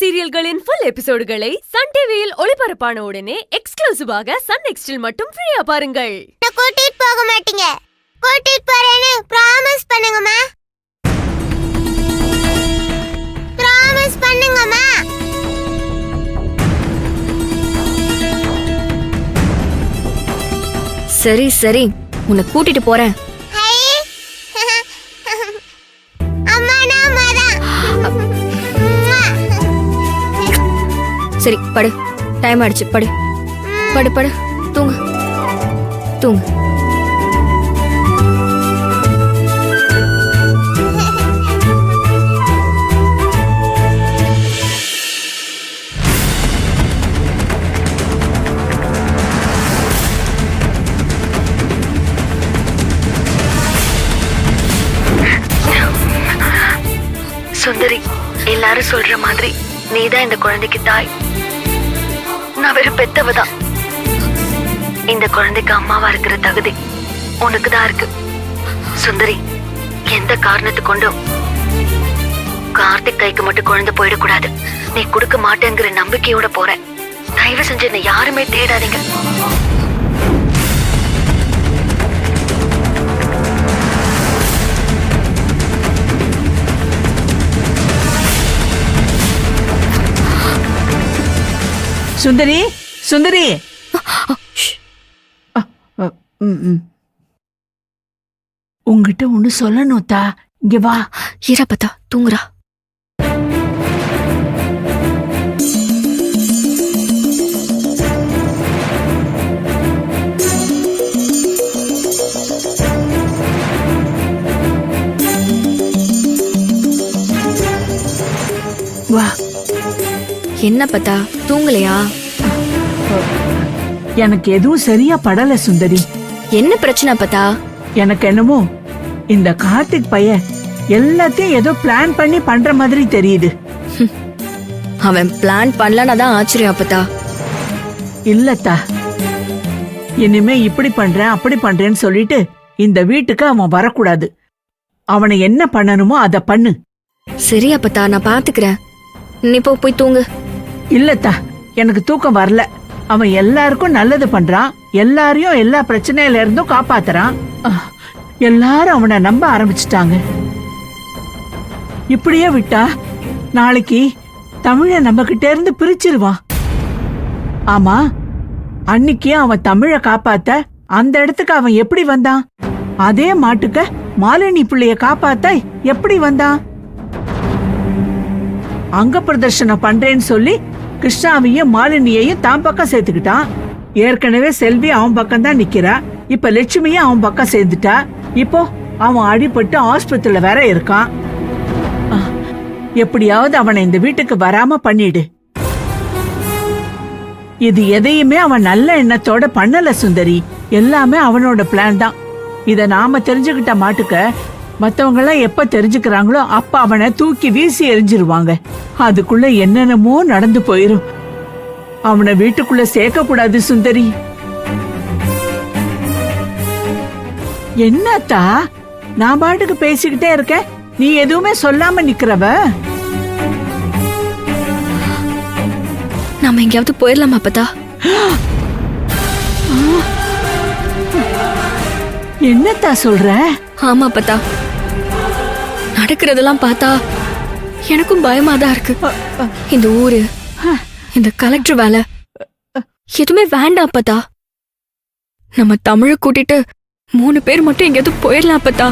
சீரியல்களின் full எபிசோடுகளை Sun டிவியில் ஒளிபரப்பான உடனே எக்ஸ்க்ளூசிவாக சன் நெக்ஸ்டில் மட்டும் ஃப்ரீயா பாருங்கள். கூட்டிட்டு போக மாட்டீங்க, கூட்டிட்டு போறேன்னு ப்ராமிஸ் பண்ணுங்கம்மா, ப்ராமிஸ் பண்ணுங்கம்மா. சரி சரி, உன்னை கூட்டிட்டு போறேன். சரி படு, டைம் ஆயிடுச்சு, படு படு படு, தூங்கு தூங்கு. சுந்தரி, எல்லாரும் சொல்ற மாதிரி நீதான் இந்த குழந்தைக்கு தாய். நான் வெறும் பெத்தவதான். இந்த குழந்தைக்கு அம்மாவா இருக்கிற தகுதி உனக்குதான் இருக்கு. சுந்தரி, எந்த காரணத்து கொண்டும் கார்த்திக் கைக்கு மட்டும் குழந்தை போயிடக்கூடாது. நீ கொடுக்க மாட்டேங்கிற நம்பிக்கையோட போற. தயவு செஞ்சு என்னை யாருமே தேடாதீங்க. சுந்தரி, சுந்தரி, உங்ககிட்ட ஒண்ணு சொல்லணும் தா. இங்க வா. ஈரப்பதா தூங்குறா. வா. என்ன பத்தா, தூங்கலையா? எனக்கு எதுவும் சரியா படல சுந்தரி. என்ன பிரச்சனை பத்தா? எனக்கு என்னமோ இந்த கார்த்திக் பையன் எல்லாத்தையும் ஏதோ பிளான் பண்ணி பண்ற மாதிரி தெரியுது. அவன் பிளான் பண்ணலன்னா தான் ஆச்சரியம் பத்தா. இல்லத்தா, இனிமே இப்படி பண்றேன் அப்படி பண்றேன்னு சொல்லிட்டு இந்த வீட்டுக்கு அவன் வரக்கூடாது. அவனை என்ன பண்ணணுமோ அத பண்ணு. சரியா பத்தா, நான் பாத்துக்கிறேன். நீ போய் தூங்கு. இல்லத்தா, எனக்கு தூக்கம் வரல. அவன் எல்லாருக்கும் நல்லது பண்றான், எல்லாரையும் எல்லா பிரச்சனையில இருந்தும் காப்பாத்துறான். எல்லாரும் அவனை நம்ப ஆரம்பிச்சுட்டாங்க. இப்படியே விட்டா நாளைக்கு தமிழ நம்ம கிட்ட இருந்து பிரிச்சிருவான். ஆமா, அன்னைக்கு அவன் தமிழ காப்பாத்த அந்த இடத்துக்கு அவன் எப்படி வந்தான்? அதே மாட்டுக்க மாலினி பிள்ளைய காப்பாத்த எப்படி வந்தான்? அங்க பிரதர்ஷனம் பண்றேன்னு சொல்லி கிருஷ்ணாவையும் மாலினியையும் தான் பக்கம் சேர்த்துக்கிட்டான். ஏற்கனவே செல்வி அவன் பக்கம் தான் நிக்கிறா. இப்ப லட்சுமியும் அவன் பக்கம் சேர்ந்துட்டா. இப்போ அவன் அடிபட்டு ஆஸ்பத்திரியில வேற இருக்கான். எப்படியாவது அவனை இந்த வீட்டுக்கு வராம பண்ணிடு. இது எதையுமே அவன் நல்ல எண்ணத்தோட பண்ணல சுந்தரி. எல்லாமே அவனோட பிளான் தான். இத நாம தெரிஞ்சுக்கிட்ட மாட்டுக்க மத்தவங்க எல்லாம் எப்ப தெரிஞ்சுக்கிறாங்களோ அப்ப அவனை தூக்கி வீசி எரிஞ்சிருவாங்க. அதுக்குள்ள என்னென்னமோ நடந்து போயிரும். அவனை வீட்டுக்குள்ள சேர்க்க கூடாது சுந்தரி. என்னத்தா, நான் பாட்டுக்கு பேசிக்கிட்டே இருக்கேன், நீ எதுவுமே சொல்லாம நிக்கிறவ. நாம எங்கேயாவது போயிடலாமா பத்தா? என்னத்தா சொல்ற? ஆமா பத்தா, நடக்கிறதெல்லாம் பார்த்தா எனக்கும் பயமா தான் இருக்கு. இந்த ஊரு, இந்த கலெக்டர் வேலை எதுவுமே வேண்டாம் பத்தா. நம்ம தமிழ கூட்டிட்டு 3 பேர் மட்டும் எங்கேயாவது போயிடலாம் பத்தா.